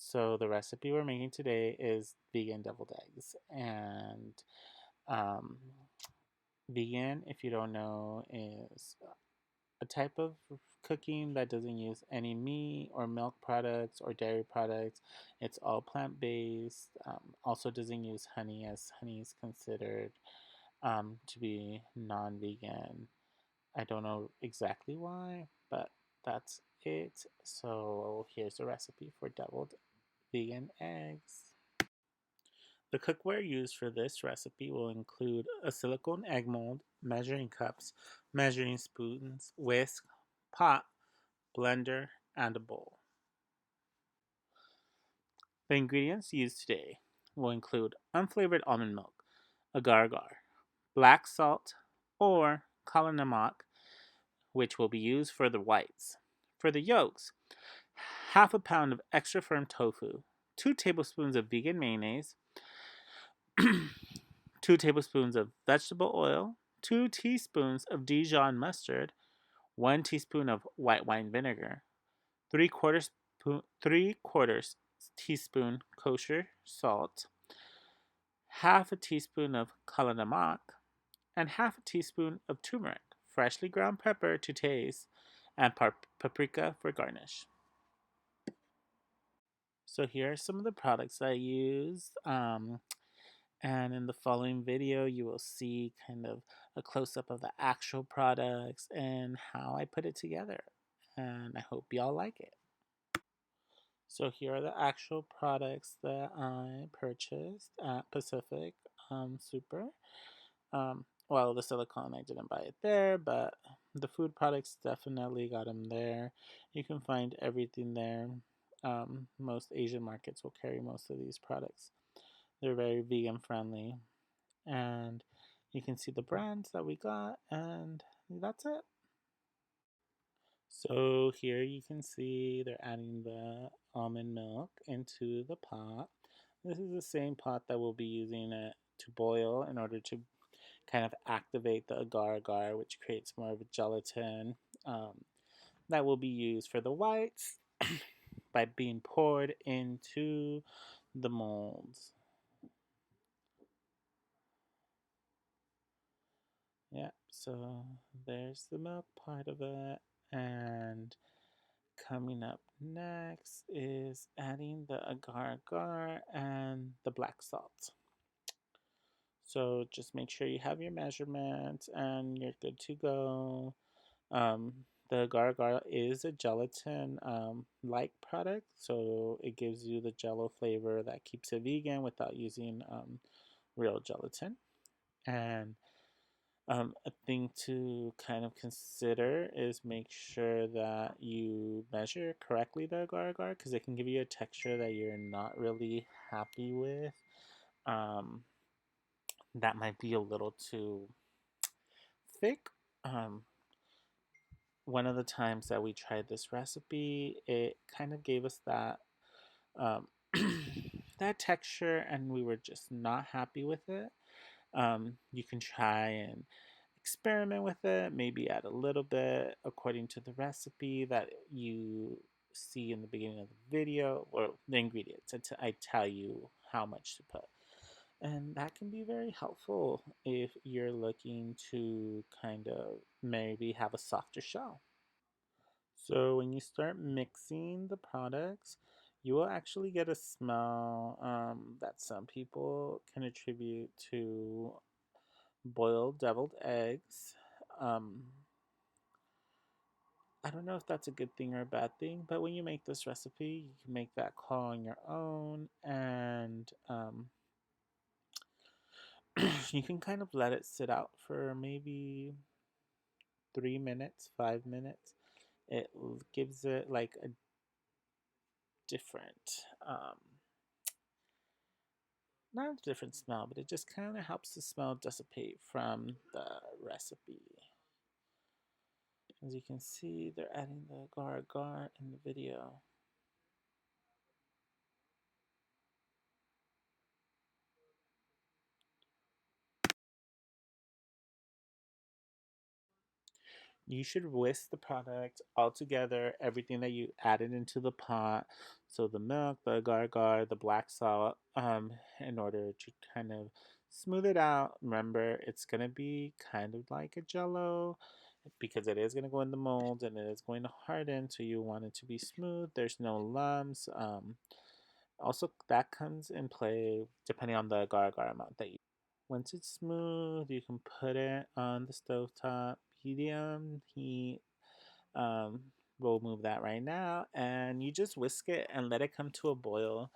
So the recipe we're making today is vegan deviled eggs. And um, vegan, if you don't know, is a type of cooking that doesn't use any meat or milk products or dairy products. It's all plant-based. Also doesn't use honey, as honey is considered to be non-vegan. I don't know exactly why, but that's it. So here's the recipe for deviled vegan eggs. The cookware used for this recipe will include a silicone egg mold, measuring cups, measuring spoons, whisk, pot, blender, and a bowl. The ingredients used today will include unflavored almond milk, agar-agar, black salt, or kala namak, which will be used for the whites. For the yolks, half a pound of extra firm tofu, 2 tablespoons of vegan mayonnaise, 2 tablespoons of vegetable oil, 2 teaspoons of Dijon mustard, 1 teaspoon of white wine vinegar, 3/4 teaspoon kosher salt, half a teaspoon of kala namak, and half a teaspoon of turmeric, freshly ground pepper to taste, and paprika for garnish. So here are some of the products I used. And in the following video, you will see kind of a close-up of the actual products and how I put it together. And I hope y'all like it. So here are the actual products that I purchased at Pacific Super. Well, the silicone, I didn't buy it there, but the food products definitely got them there. You can find everything there. Most Asian markets will carry most of these products. They're very vegan friendly. And you can see the brands that we got, and that's it. So here you can see they're adding the almond milk into the pot. This is the same pot that we'll be using it to boil in order to kind of activate the agar-agar, which creates more of a gelatin that will be used for the whites by being poured into the molds. Yeah, so there's the milk part of it. And coming up next is adding the agar-agar and the black salt. So just make sure you have your measurements and you're good to go. Um, the agar-agar is a gelatin like product, so it gives you the jello flavor that keeps it vegan without using real gelatin. And a thing to kind of consider is make sure that you measure correctly the agar-agar, because it can give you a texture that you're not really happy with. Um, that might be a little too thick. Um, one of the times that we tried this recipe, it kind of gave us that um, that texture, and we were just not happy with it. You can try and experiment with it, maybe add a little bit according to the recipe that you see in the beginning of the video, or the ingredients. I tell you how much to put. And that can be very helpful if you're looking to kind of maybe have a softer shell. So when you start mixing the products, you will actually get a smell that some people can attribute to boiled deviled eggs. Um, I don't know if that's a good thing or a bad thing, but when you make this recipe, you can make that call on your own, and you can kind of let it sit out for maybe 3 minutes, 5 minutes. It gives it like a different, not a different smell, but it just kind of helps the smell dissipate from the recipe. As you can see, they're adding the agar-agar in the video. You should whisk the product all together, everything that you added into the pot, So the milk, the agar-agar, the black salt, in order to kind of smooth it out. Remember, it's gonna be kind of like a jello because it is gonna go in the mold and it is going to harden. So you want it to be smooth. There's no lumps. Also, that comes in play depending on the agar-agar amount that you. Once it's smooth, you can put it on the stove top, medium heat. Um, we'll move that right now, and you just whisk it and let it come to a boil.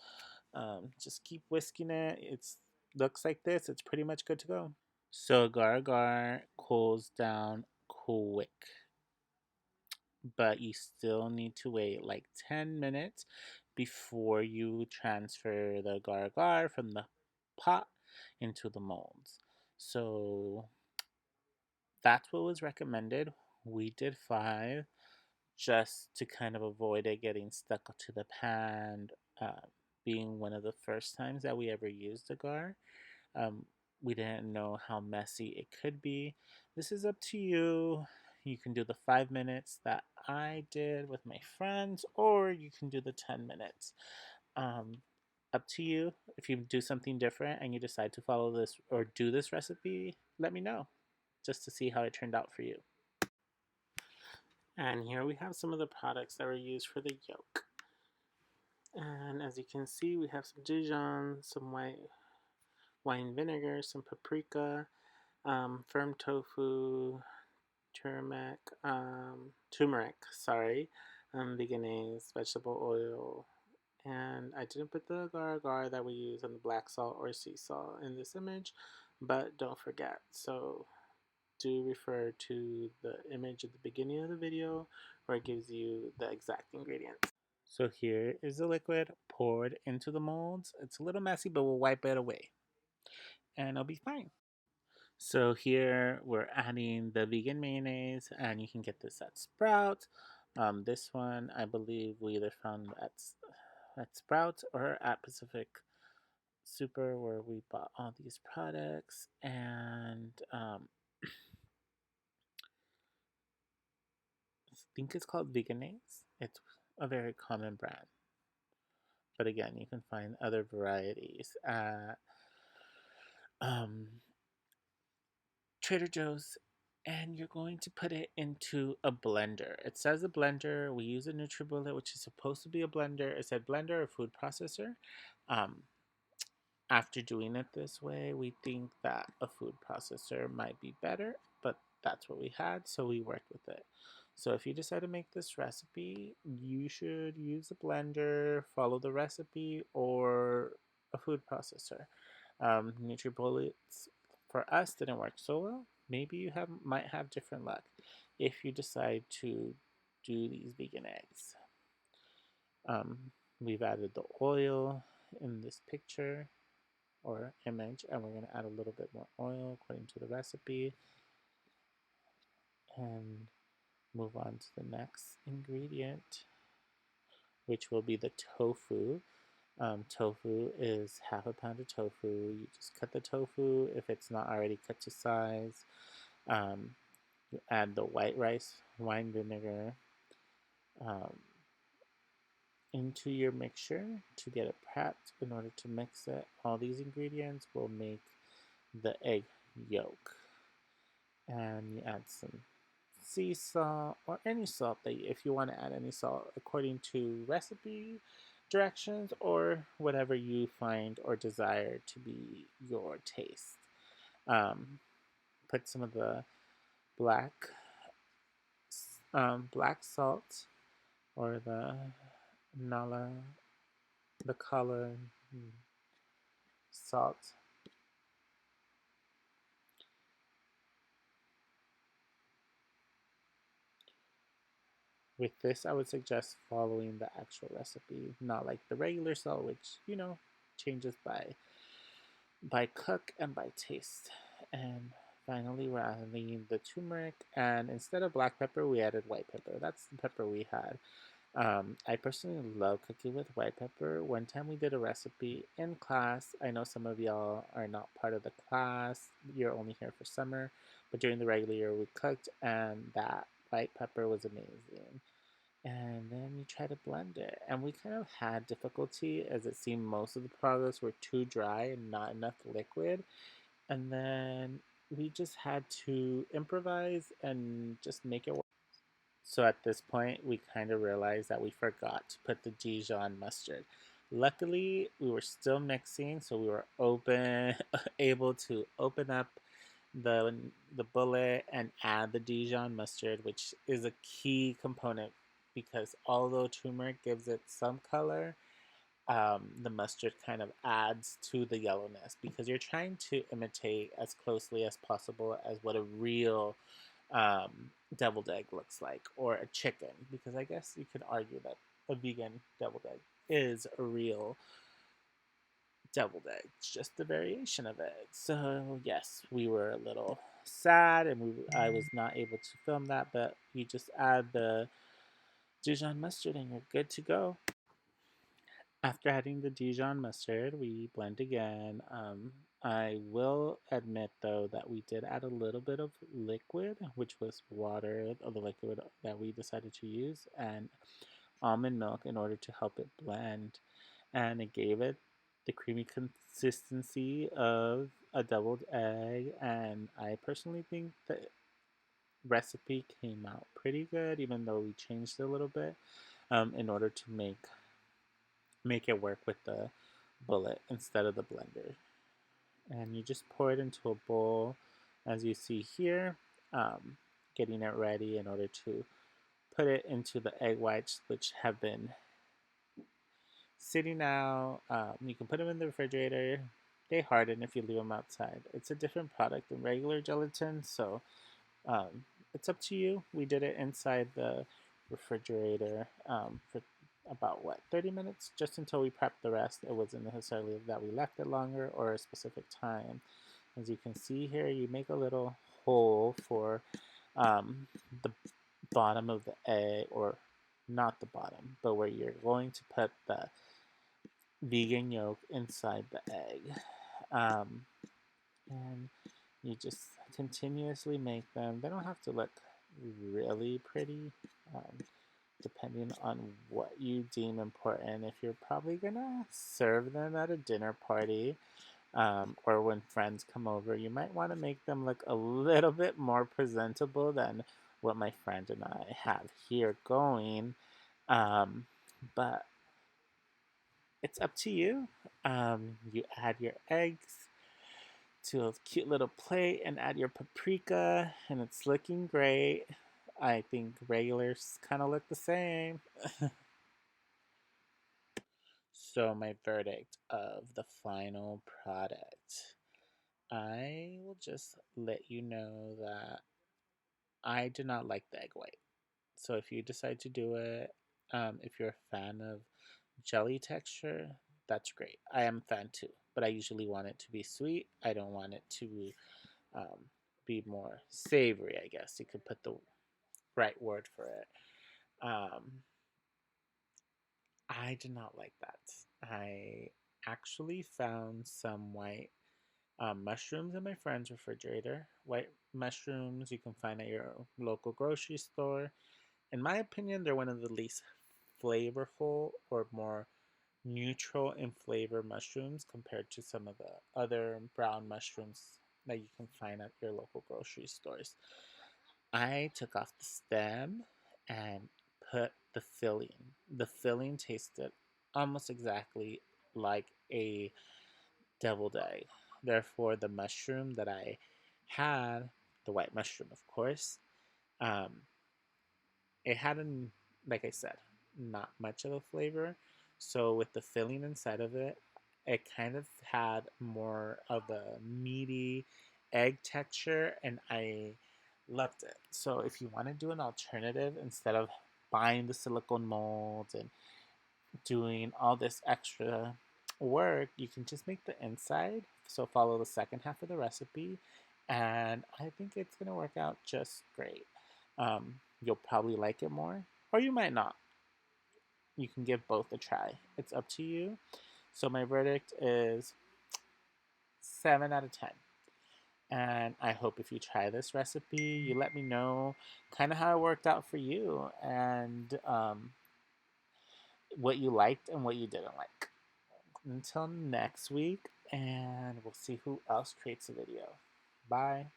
Just keep whisking it. It's looks like this. It's pretty much good to go. So agar-agar cools down quick, but you still need to wait like 10 minutes before you transfer the agar-agar from the pot into the molds. So that's what was recommended. We did 5 just to kind of avoid it getting stuck to the pan, uh, being one of the first times that we ever used agar. Um, we didn't know how messy it could be. This is up to you. You can do the 5 minutes that I did with my friends, or you can do the 10 minutes. Um, Up to you. If you do something different and you decide to follow this or do this recipe, let me know just to see how it turned out for you. And here we have some of the products that were used for the yolk. And as you can see, we have some Dijon, some white wine vinegar, some paprika, firm tofu, turmeric, sorry, veganese, vegetable oil, and I didn't put the agar-agar that we use on the black salt or sea salt in this image, but don't forget. So do refer to the image at the beginning of the video where it gives you the exact ingredients. So here is the liquid poured into the molds. It's a little messy, but we'll wipe it away and it'll be fine. So here we're adding the vegan mayonnaise, and you can get this at Sprouts. This one I believe we either found at Sprouts or at Pacific Super, where we bought all these products. And I think it's called Veganase. It's a very common brand, but again, you can find other varieties at um, Trader Joe's, and you're going to put it into a blender. It says a blender. We use a NutriBullet, which is supposed to be a blender. It said blender or food processor. Um, After doing it this way, we think that a food processor might be better, but that's what we had, so we worked with it. So if you decide to make this recipe, you should use a blender, follow the recipe, or a food processor. NutriBullets for us didn't work so well. Maybe you might have different luck if you decide to do these vegan eggs. Um, we've added the oil in this picture or image, and we're going to add a little bit more oil according to the recipe and move on to the next ingredient, which will be the tofu. Tofu is half a pound of tofu. You just cut the tofu if it's not already cut to size. Um, you add the white rice, wine vinegar um, into your mixture to get it prepped. In order to mix it, all these ingredients will make the egg yolk. And you add some sea salt or any salt that if you want to add any salt according to recipe directions or whatever you find or desire to be your taste. Put some of the black black salt or the nala, the color salt. With this, I would suggest following the actual recipe, not like the regular salt, which changes by cook and by taste. And finally, we're adding the turmeric, and instead of black pepper, we added white pepper. That's the pepper we had. I personally love cooking with white pepper. One time we did a recipe in class. I know some of y'all are not part of the class. You're only here for summer. But during the regular year, we cooked, and that white pepper was amazing. and then you try to blend it. And we kind of had difficulty as it seemed most of the products were too dry and not enough liquid. And then we just had to improvise and just make it work. So at this point, we kind of realized that we forgot to put the Dijon mustard. Luckily, we were still mixing, so we were able to open up the the bullet and add the Dijon mustard, which is a key component because although turmeric gives it some color, the mustard kind of adds to the yellowness because you're trying to imitate as closely as possible as what a real deviled egg looks like, or a chicken, because I guess you could argue that a vegan deviled egg is a real deviled egg, it's just a variation of it. So yes, we were a little sad, and I was not able to film that, but you just add the Dijon mustard and you're good to go. After adding the Dijon mustard, we blend again. I will admit though that we did add a little bit of liquid, which was water, the liquid that we decided to use, and almond milk in order to help it blend. And it gave it the creamy consistency of a deviled egg. And I personally think the recipe came out pretty good, even though we changed it a little bit in order to make it work with the bullet instead of the blender. And you just pour it into a bowl, as you see here, getting it ready in order to put it into the egg whites, which have been sitting out. You can put them in the refrigerator. They harden if you leave them outside. It's a different product than regular gelatin, so it's up to you. We did it inside the refrigerator for about 30 minutes, just until we prepped the rest. It wasn't necessarily that we left it longer or a specific time. As you can see here, you make a little hole for the bottom of the egg, or not the bottom, but where you're going to put the vegan yolk inside the egg. Um, and you just continuously make them. They don't have to look really pretty, um, depending on what you deem important. If you're probably gonna serve them at a dinner party, or when friends come over, you might want to make them look a little bit more presentable than what my friend and I have here going. Um, but it's up to you. You add your eggs to a cute little plate and add your paprika, and it's looking great. I think regulars kind of look the same. So, my verdict of the final product. I will just let you know that I do not like the egg white. So, if you decide to do it, if you're a fan of jelly texture, that's great. I am a fan too, but I usually want it to be sweet. I don't want it to um, be more savory, I guess. You could put the right word for it. Um, I did not like that. I actually found some white mushrooms in my friend's refrigerator. White mushrooms you can find at your local grocery store. In my opinion, they're one of the least flavorful or more neutral in flavor mushrooms compared to some of the other brown mushrooms that you can find at your local grocery stores. I took off the stem and put the filling. The filling tasted almost exactly like a deviled egg. Therefore, the mushroom that I had, the white mushroom, of course, um, it had, like I said, not much of a flavor. So, with the filling inside of it, it kind of had more of a meaty egg texture, and I loved it. So, if you want to do an alternative instead of buying the silicone molds and doing all this extra work, you can just make the inside. So follow the second half of the recipe, and I think it's gonna work out just great. You'll probably like it more, or you might not. You can give both a try. It's up to you. So my verdict is 7 out of 10. And I hope if you try this recipe, you let me know kind of how it worked out for you and what you liked and what you didn't like. Until next week, and we'll see who else creates a video. Bye.